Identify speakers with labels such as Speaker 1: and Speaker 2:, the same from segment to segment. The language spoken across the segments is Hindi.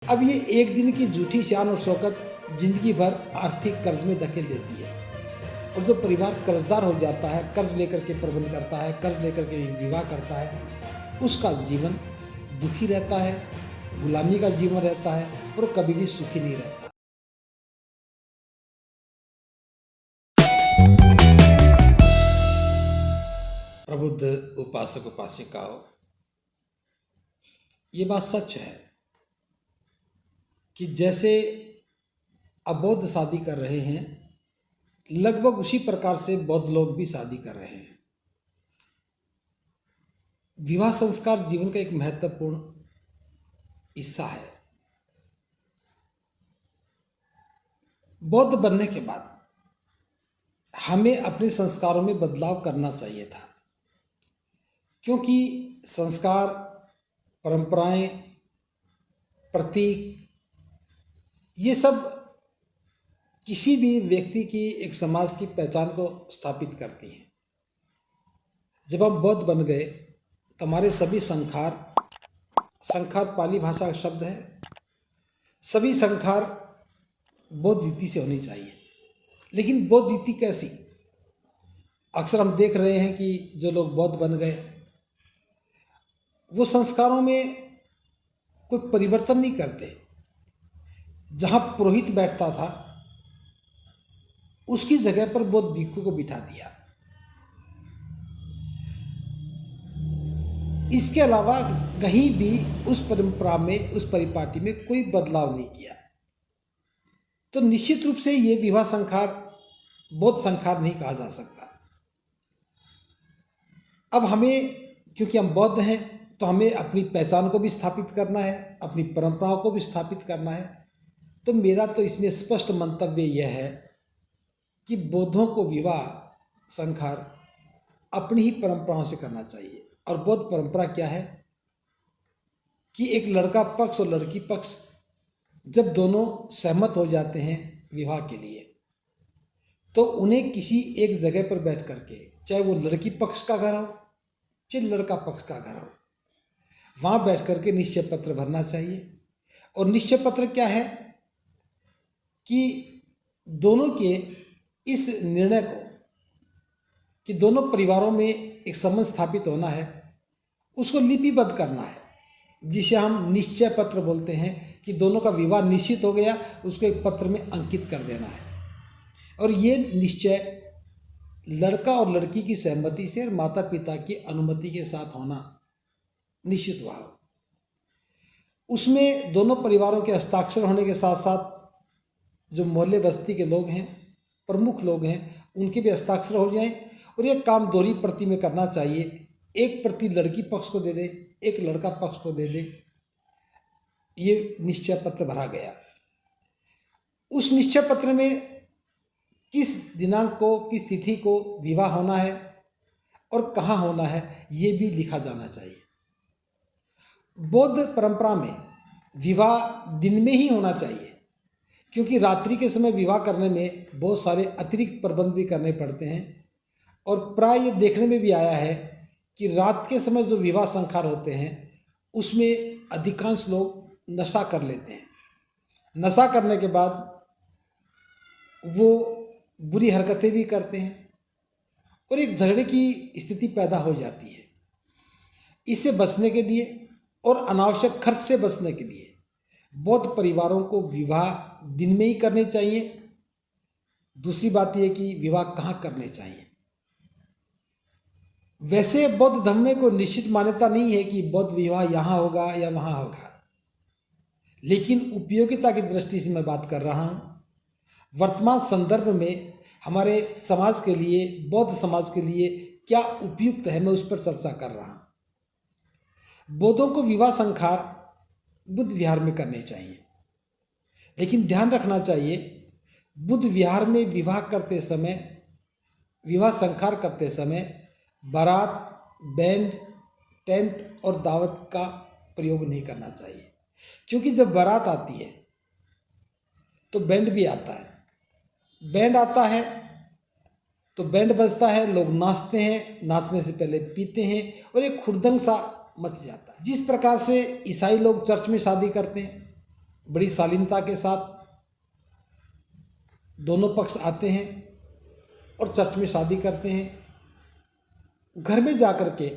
Speaker 1: अब ये एक दिन की झूठी शान और शौकत जिंदगी भर आर्थिक कर्ज में धकेल देती है। और जो परिवार कर्जदार हो जाता है, कर्ज लेकर के प्रबंध करता है, कर्ज लेकर के विवाह करता है, उसका जीवन दुखी रहता है, गुलामी का जीवन रहता है और कभी भी सुखी नहीं रहता। प्रबुद्ध उपासक उपासिकाओं, ये बात सच है कि जैसे अबौद्ध शादी कर रहे हैं, लगभग उसी प्रकार से बौद्ध लोग भी शादी कर रहे हैं। विवाह संस्कार जीवन का एक महत्वपूर्ण हिस्सा है। बौद्ध बनने के बाद हमें अपने संस्कारों में बदलाव करना चाहिए था, क्योंकि संस्कार, परंपराएं, प्रतीक, ये सब किसी भी व्यक्ति की, एक समाज की पहचान को स्थापित करती हैं। जब हम बौद्ध बन गए तो हमारे सभी संखार पाली भाषा का शब्द है, सभी संखार बौद्ध रीति से होनी चाहिए। लेकिन बौद्ध रीति कैसी? अक्सर हम देख रहे हैं कि जो लोग बौद्ध बन गए वो संस्कारों में कोई परिवर्तन नहीं करते। जहाँ पुरोहित बैठता था उसकी जगह पर बौद्ध भिक्षु को बिठा दिया। इसके अलावा कहीं भी उस परंपरा में, उस परिपाटी में कोई बदलाव नहीं किया। तो निश्चित रूप से ये विवाह संखार बौद्ध संखार नहीं कहा जा सकता। अब हमें, क्योंकि हम बौद्ध हैं, तो हमें अपनी पहचान को भी स्थापित करना है, अपनी परंपराओं को भी स्थापित करना है। तो मेरा तो इसमें स्पष्ट मंतव्य यह है कि बौद्धों को विवाह संखार अपनी ही परंपराओं से करना चाहिए। और बौद्ध परंपरा क्या है कि एक लड़का पक्ष और लड़की पक्ष जब दोनों सहमत हो जाते हैं विवाह के लिए, तो उन्हें किसी एक जगह पर बैठ करके, चाहे वो लड़की पक्ष का घर हो चाहे लड़का पक्ष का घर हो, वहाँ बैठ करके निश्चय पत्र भरना चाहिए। और निश्चय पत्र क्या है कि दोनों के इस निर्णय को, कि दोनों परिवारों में एक संबंध स्थापित होना है, उसको लिपिबद्ध करना है, जिसे हम निश्चय पत्र बोलते हैं। कि दोनों का विवाह निश्चित हो गया, उसको एक पत्र में अंकित कर देना है। और ये निश्चय लड़का और लड़की की सहमति से और माता पिता की अनुमति के साथ होना निश्चित हुआ। उसमें दोनों परिवारों के हस्ताक्षर होने के साथ साथ जो मोहल्ले बस्ती के लोग हैं, प्रमुख लोग हैं, उनके भी हस्ताक्षर हो जाएं। और ये काम दोहरी प्रति में करना चाहिए। एक प्रति लड़की पक्ष को दे दे, एक लड़का पक्ष को दे दे। ये निश्चय पत्र भरा गया। उस निश्चय पत्र में किस दिनांक को, किस तिथि को विवाह होना है और कहाँ होना है, ये भी लिखा जाना चाहिए। बौद्ध परंपरा में विवाह दिन में ही होना चाहिए, क्योंकि रात्रि के समय विवाह करने में बहुत सारे अतिरिक्त प्रबंध भी करने पड़ते हैं। और प्राय ये देखने में भी आया है कि रात के समय जो विवाह संखार होते हैं उसमें अधिकांश लोग नशा कर लेते हैं। नशा करने के बाद वो बुरी हरकतें भी करते हैं और एक झगड़े की स्थिति पैदा हो जाती है। इससे बचने के लिए और अनावश्यक खर्च से बचने के लिए बौद्ध परिवारों को विवाह दिन में ही करने चाहिए। दूसरी बात यह कि विवाह कहाँ करने चाहिए। वैसे बौद्ध धर्म में कोई निश्चित मान्यता नहीं है कि बौद्ध विवाह यहाँ होगा या वहाँ होगा, लेकिन उपयोगिता की दृष्टि से मैं बात कर रहा हूँ। वर्तमान संदर्भ में हमारे समाज के लिए, बौद्ध समाज के लिए क्या उपयुक्त है, मैं उस पर चर्चा कर रहा हूँ। बौद्धों को विवाह संखार बुद्ध विहार में करने चाहिए, लेकिन ध्यान रखना चाहिए बुद्ध विहार में विवाह करते समय, विवाह संखार करते समय बारात, बैंड, टेंट और दावत का प्रयोग नहीं करना चाहिए। क्योंकि जब बारात आती है तो बैंड भी आता है। बैंड आता है तो बैंड बजता है, लोग नाचते हैं, नाचने से पहले पीते हैं और एक हुड़दंग सा मच जाता है। जिस प्रकार से ईसाई लोग चर्च में शादी करते हैं, बड़ी शालीनता के साथ दोनों पक्ष आते हैं और चर्च में शादी करते हैं। घर में जाकर के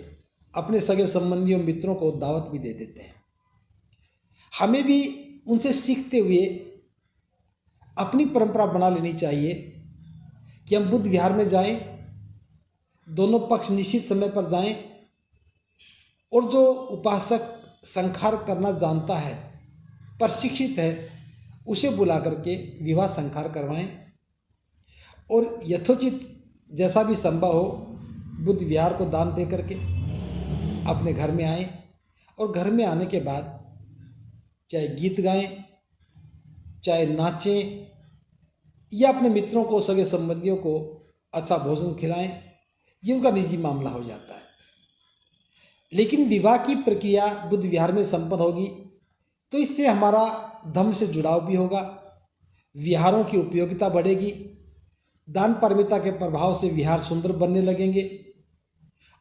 Speaker 1: अपने सगे संबंधियों मित्रों को दावत भी दे देते हैं। हमें भी उनसे सीखते हुए अपनी परंपरा बना लेनी चाहिए कि हम बुद्ध विहार में जाएं, दोनों पक्ष निश्चित समय पर जाएं और जो उपासक संस्कार करना जानता है, प्रशिक्षित है, उसे बुला करके विवाह संस्कार करवाएं और यथोचित जैसा भी संभव हो बुद्ध विहार को दान दे करके अपने घर में आएं और घर में आने के बाद चाहे गीत गाएं, चाहे नाचें या अपने मित्रों को, सगे संबंधियों को अच्छा भोजन खिलाएं, ये उनका निजी मामला हो जाता है। लेकिन विवाह की प्रक्रिया बुद्ध विहार में संपन्न होगी तो इससे हमारा धर्म से जुड़ाव भी होगा, विहारों की उपयोगिता बढ़ेगी, दान पारमिता के प्रभाव से विहार सुंदर बनने लगेंगे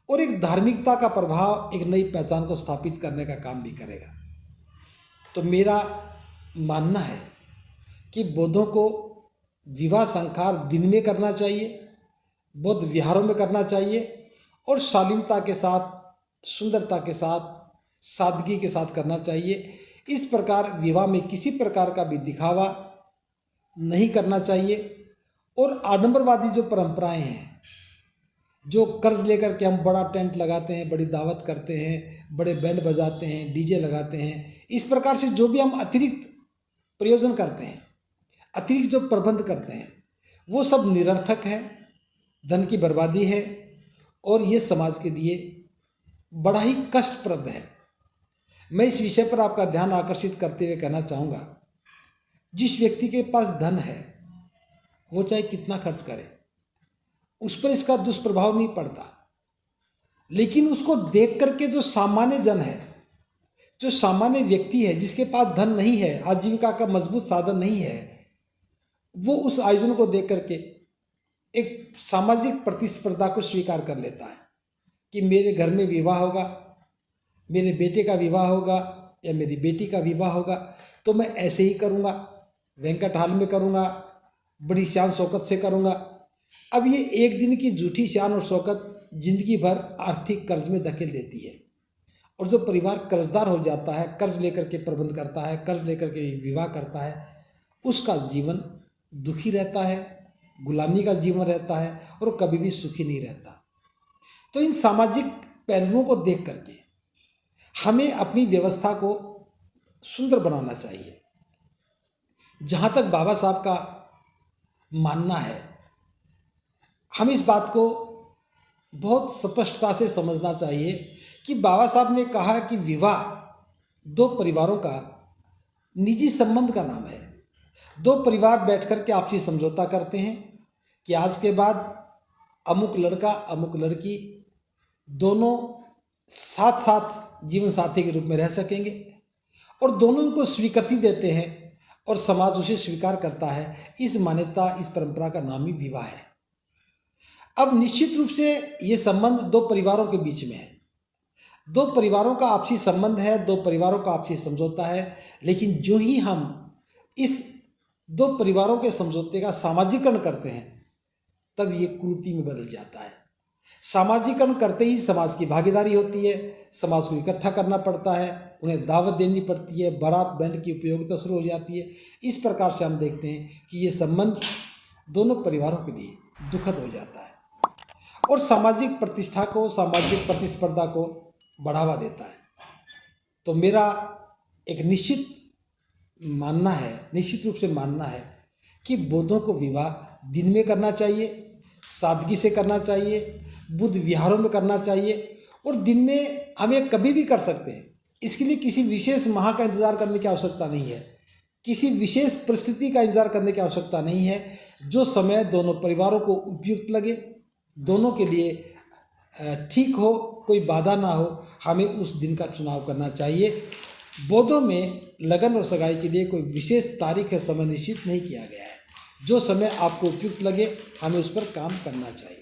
Speaker 1: और एक धार्मिकता का प्रभाव एक नई पहचान को स्थापित करने का काम भी करेगा। तो मेरा मानना है कि बौद्धों को विवाह संस्कार दिन में करना चाहिए, बौद्ध विहारों में करना चाहिए और शालीनता के साथ, सुंदरता के साथ, सादगी के साथ करना चाहिए। इस प्रकार विवाह में किसी प्रकार का भी दिखावा नहीं करना चाहिए और आडंबरवादी जो परंपराएं हैं, जो कर्ज लेकर के हम बड़ा टेंट लगाते हैं, बड़ी दावत करते हैं, बड़े बैंड बजाते हैं, डीजे लगाते हैं, इस प्रकार से जो भी हम अतिरिक्त प्रयोजन करते हैं, अतिरिक्त जो प्रबंध करते हैं, वो सब निरर्थक है, धन की बर्बादी है और ये समाज के लिए बड़ा ही कष्टप्रद है। मैं इस विषय पर आपका ध्यान आकर्षित करते हुए कहना चाहूँगा, जिस व्यक्ति के पास धन है वो चाहे कितना खर्च करे, उस पर इसका दुष्प्रभाव नहीं पड़ता। लेकिन उसको देख करके जो सामान्य जन है, जो सामान्य व्यक्ति है, जिसके पास धन नहीं है, आजीविका का मजबूत साधन नहीं है, वो उस आयोजन को देख करके एक सामाजिक प्रतिस्पर्धा को स्वीकार कर लेता है कि मेरे घर में विवाह होगा, मेरे बेटे का विवाह होगा या मेरी बेटी का विवाह होगा तो मैं ऐसे ही करूँगा, वेंकट हाल में करूँगा, बड़ी शान शौकत से करूँगा। अब ये एक दिन की झूठी शान और शौकत जिंदगी भर आर्थिक कर्ज में धकेल देती है और जो परिवार कर्जदार हो जाता है, कर्ज लेकर के प्रबंध करता है, कर्ज लेकर के विवाह करता है, उसका जीवन दुखी रहता है, गुलामी का जीवन रहता है और कभी भी सुखी नहीं रहता। तो इन सामाजिक पहलुओं को देख करके हमें अपनी व्यवस्था को सुंदर बनाना चाहिए। जहाँ तक बाबा साहब का मानना है, हम इस बात को बहुत स्पष्टता से समझना चाहिए कि बाबा साहब ने कहा कि विवाह दो परिवारों का निजी संबंध का नाम है। दो परिवार बैठकर के आपसी समझौता करते हैं कि आज के बाद अमुक लड़का अमुक लड़की दोनों साथ साथ जीवन साथी के रूप में रह सकेंगे और दोनों को स्वीकृति देते हैं और समाज उसे स्वीकार करता है। इस मान्यता, इस परंपरा का नाम ही विवाह है। अब निश्चित रूप से ये संबंध दो परिवारों के बीच में है, दो परिवारों का आपसी संबंध है, दो परिवारों का आपसी समझौता है। लेकिन जो ही हम इस दो परिवारों के समझौते का सामाजिकरण करते हैं तब ये कुरीति में बदल जाता है। सामाजिकरण करते ही समाज की भागीदारी होती है, समाज को इकट्ठा करना पड़ता है, उन्हें दावत देनी पड़ती है, बारात बैंड की उपयोगिता शुरू हो जाती है। इस प्रकार से हम देखते हैं कि ये संबंध दोनों परिवारों के लिए दुखद हो जाता है और सामाजिक प्रतिष्ठा को, सामाजिक प्रतिस्पर्धा को बढ़ावा देता है। तो मेरा एक निश्चित रूप से मानना है कि बौद्धों को विवाह दिन में करना चाहिए, सादगी से करना चाहिए, बुद्ध विहारों में करना चाहिए और दिन में हम ये कभी भी कर सकते हैं। इसके लिए किसी विशेष माह का इंतज़ार करने की आवश्यकता नहीं है, किसी विशेष परिस्थिति का इंतज़ार करने की आवश्यकता नहीं है। जो समय दोनों परिवारों को उपयुक्त लगे, दोनों के लिए ठीक हो, कोई बाधा ना हो, हमें उस दिन का चुनाव करना चाहिए। बौद्धों में लगन और सगाई के लिए कोई विशेष तारीख या समय निश्चित नहीं किया गया है। जो समय आपको उपयुक्त लगे हमें उस पर काम करना चाहिए।